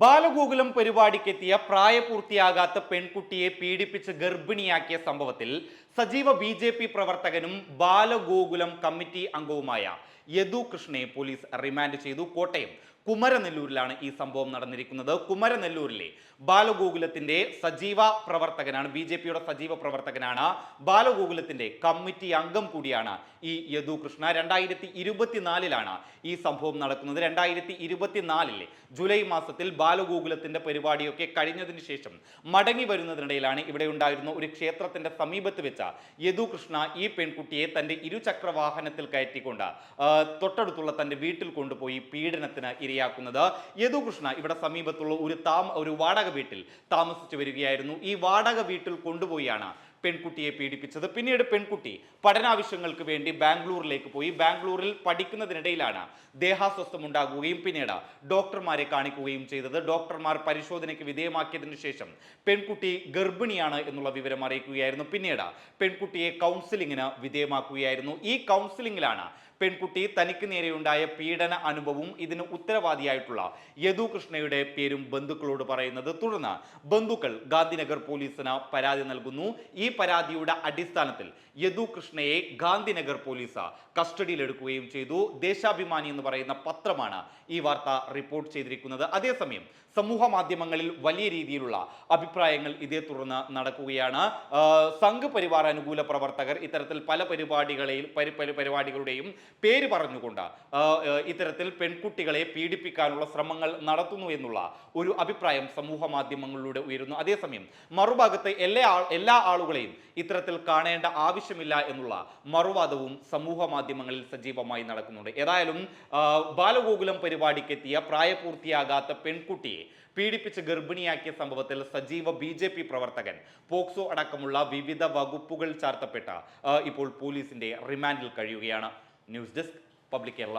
ബാലഗോകുലം പരിപാടിക്കെത്തിയ പ്രായപൂർത്തിയാകാത്ത പെൺകുട്ടിയെ പീഡിപ്പിച്ച് ഗർഭിണിയാക്കിയ സംഭവത്തിൽ സജീവ ബി പ്രവർത്തകനും ബാലഗോകുലം കമ്മിറ്റി അംഗവുമായ യദു കൃഷ്ണയെ പോലീസ് റിമാൻഡ് ചെയ്തു. കോട്ടയം കുമരനെല്ലൂരിലാണ് ഈ സംഭവം നടന്നിരിക്കുന്നത്. കുമരനെല്ലൂരിലെ ബാലഗോകുലത്തിന്റെ സജീവ പ്രവർത്തകനാണ്, ബി.ജെ.പിയുടെ സജീവ പ്രവർത്തകനാണ്, ബാലഗോകുലത്തിന്റെ കമ്മിറ്റി അംഗം കൂടിയാണ് ഈ യദു കൃഷ്ണ. 2024 ഈ സംഭവം നടക്കുന്നത്. 2024 ജൂലൈ മാസത്തിൽ ബാലഗോകുലത്തിന്റെ പരിപാടിയൊക്കെ കഴിഞ്ഞതിന് ശേഷം മടങ്ങി വരുന്നതിനിടയിലാണ് ഇവിടെ ഉണ്ടായിരുന്ന ഒരു ക്ഷേത്രത്തിന്റെ സമീപത്ത് വെച്ച യദു കൃഷ്ണ ഈ പെൺകുട്ടിയെ തന്റെ ഇരുചക്ര വാഹനത്തിൽ കയറ്റിക്കൊണ്ട് തൊട്ടടുത്തുള്ള തന്റെ വീട്ടിൽ കൊണ്ടുപോയി പീഡനത്തിന് ഇരയാക്കുന്നത്. യദു കൃഷ്ണ ഇവിടെ സമീപത്തുള്ള ഒരു വാടക വീട്ടിൽ താമസിച്ചു വരികയായിരുന്നു. ഈ വാടക വീട്ടിൽ കൊണ്ടുപോയാണ് പെൺകുട്ടിയെ പീഡിപ്പിച്ചത്. പിന്നീട് പെൺകുട്ടി പഠനാവശ്യങ്ങൾക്ക് വേണ്ടി ബാംഗ്ലൂരിലേക്ക് പോയി. ബാംഗ്ലൂരിൽ പഠിക്കുന്നതിനിടയിലാണ് ദേഹാസ്വസ്ഥം ഉണ്ടാകുകയും പിന്നീട് ഡോക്ടർമാരെ കാണിക്കുകയും ചെയ്തത്. ഡോക്ടർമാർ പരിശോധനയ്ക്ക് വിധേയമാക്കിയതിനു ശേഷം പെൺകുട്ടി ഗർഭിണിയാണ് എന്നുള്ള വിവരം അറിയിക്കുകയായിരുന്നു. പിന്നീട് പെൺകുട്ടിയെ കൗൺസിലിങ്ങിന് വിധേയമാക്കുകയായിരുന്നു. ഈ കൗൺസിലിങ്ങിലാണ് പെൺകുട്ടി തനിക്ക് നേരെയുണ്ടായ പീഡന അനുഭവവും ഇതിന് ഉത്തരവാദിയായിട്ടുള്ള യദു കൃഷ്ണയുടെ പേരും ബന്ധുക്കളോട് പറയുന്നത്. തുടർന്ന് ബന്ധുക്കൾ ഗാന്ധിനഗർ പോലീസിന് പരാതി നൽകുന്നു. ഈ പരാതിയുടെ അടിസ്ഥാനത്തിൽ യദു കൃഷ്ണയെ ഗാന്ധിനഗർ പോലീസ് കസ്റ്റഡിയിലെടുക്കുകയും ചെയ്തു. ദേശാഭിമാനി എന്ന് പറയുന്ന പത്രമാണ് ഈ വാർത്ത റിപ്പോർട്ട് ചെയ്തിരിക്കുന്നത്. അതേസമയം സമൂഹ മാധ്യമങ്ങളിൽ വലിയ രീതിയിലുള്ള അഭിപ്രായങ്ങൾ ഇതേ തുടർന്ന് നടക്കുകയാണ്. സംഘ് പരിവാർ അനുകൂല പ്രവർത്തകർ ഇത്തരത്തിൽ പല പരിപാടികളുടെയും പേര് പറഞ്ഞുകൊണ്ട് ഇത്തരത്തിൽ പെൺകുട്ടികളെ പീഡിപ്പിക്കാനുള്ള ശ്രമങ്ങൾ നടത്തുന്നു എന്നുള്ള ഒരു അഭിപ്രായം സമൂഹ മാധ്യമങ്ങളിലൂടെ ഉയരുന്നു. അതേസമയം മറുഭാഗത്ത് എല്ലാ ആളുകളെയും ഇത്തരത്തിൽ കാണേണ്ട ആവശ്യമില്ല എന്നുള്ള മറുവാദവും സമൂഹ മാധ്യമങ്ങളിൽ സജീവമായി നടക്കുന്നുണ്ട്. ഏതായാലും ബാലഗോകുലം പരിപാടിക്കെത്തിയ പ്രായപൂർത്തിയാകാത്ത പെൺകുട്ടിയെ പീഡിപ്പിച്ച് ഗർഭിണിയാക്കിയ സംഭവത്തിൽ സജീവ ബി.ജെ.പി പ്രവർത്തകൻ പോക്സോ അടക്കമുള്ള വിവിധ വകുപ്പുകൾ ചാർത്തപ്പെട്ട ഇപ്പോൾ പോലീസിന്റെ റിമാൻഡിൽ കഴിയുകയാണ്. News desk public Kerala.